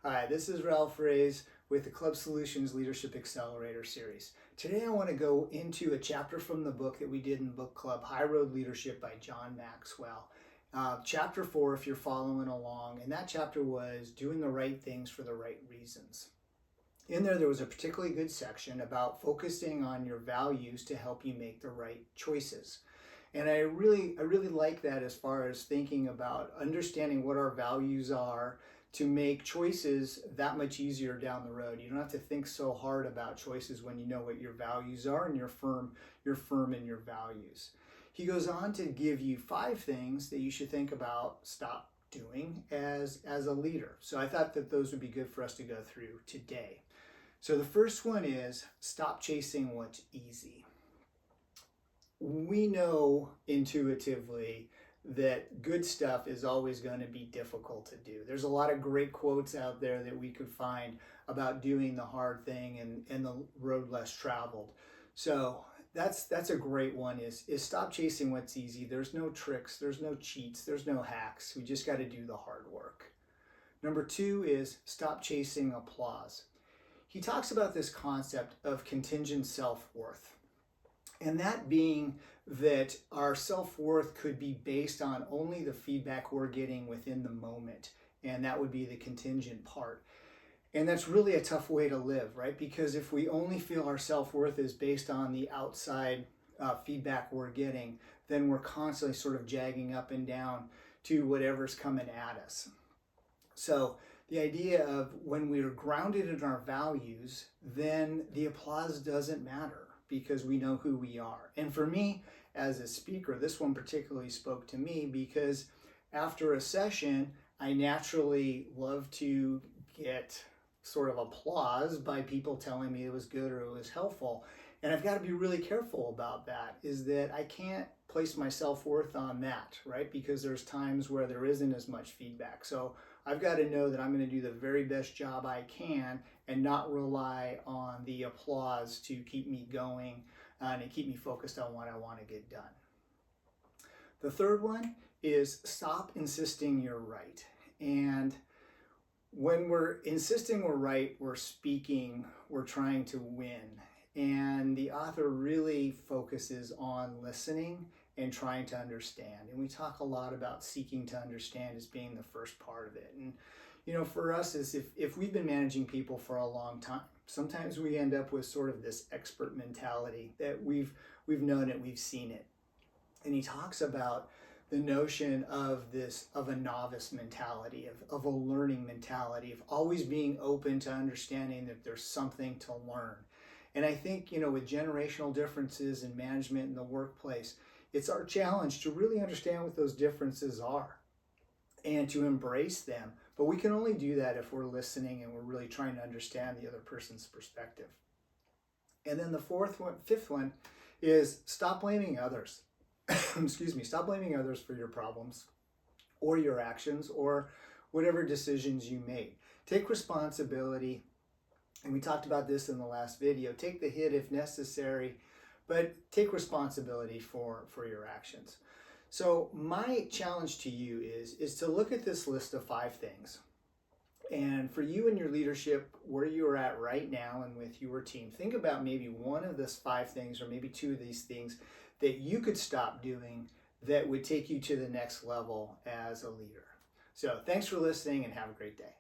Hi, this is Ralph Reyes with the Club Solutions Leadership Accelerator series. Today I want to go into a chapter from the book that we did in book club, High Road Leadership by John Maxwell. Chapter 4, if you're following along, and that chapter was doing the right things for the right reasons. In there was a particularly good section about focusing on your values to help you make the right choices. And I really like that as far as thinking about understanding what our values are to make choices that much easier down the road. You don't have to think so hard about choices when you know what your values are and you're firm in your values. He goes on to give you 5 things that you should think about stop doing as a leader. So I thought that those would be good for us to go through today. So the first one is stop chasing what's easy. We know intuitively that good stuff is always going to be difficult to do. There's a lot of great quotes out there that we could find about doing the hard thing and the road less traveled. So that's a great one is stop chasing what's easy. There's no tricks, there's no cheats, there's no hacks. We just got to do the hard work. Number 2 is stop chasing applause. He talks about this concept of contingent self-worth. And that being that our self-worth could be based on only the feedback we're getting within the moment. And that would be the contingent part. And that's really a tough way to live, right? Because if we only feel our self-worth is based on the outside feedback we're getting, then we're constantly sort of jagging up and down to whatever's coming at us. So the idea of when we're grounded in our values, then the applause doesn't matter, because we know who we are. And for me, as a speaker, this one particularly spoke to me because after a session, I naturally love to get sort of applause by people telling me it was good or it was helpful. And I've got to be really careful about that, is that I can't place my self-worth on that, right? Because there's times where there isn't as much feedback. So I've got to know that I'm going to do the very best job I can and not rely on the applause to keep me going and keep me focused on what I want to get done. The third one is stop insisting you're right. And when we're insisting we're right, we're speaking, we're trying to win. And the author really focuses on listening and trying to understand. And we talk a lot about seeking to understand as being the first part of it. And you know, for us, is if we've been managing people for a long time, sometimes we end up with sort of this expert mentality that we've known it, we've seen it. And he talks about the notion of a novice mentality, of a learning mentality, of always being open to understanding that there's something to learn. And I think, you know, with generational differences in management in the workplace, it's our challenge to really understand what those differences are and to embrace them. But we can only do that if we're listening and we're really trying to understand the other person's perspective. And then the fifth one is stop blaming others. Excuse me, stop blaming others for your problems or your actions or whatever decisions you made. Take responsibility. And we talked about this in the last video. Take the hit if necessary, but take responsibility for your actions. So my challenge to you is to look at this list of 5 things. And for you and your leadership, where you're at right now and with your team, think about maybe one of these 5 things or maybe 2 of these things that you could stop doing that would take you to the next level as a leader. So thanks for listening and have a great day.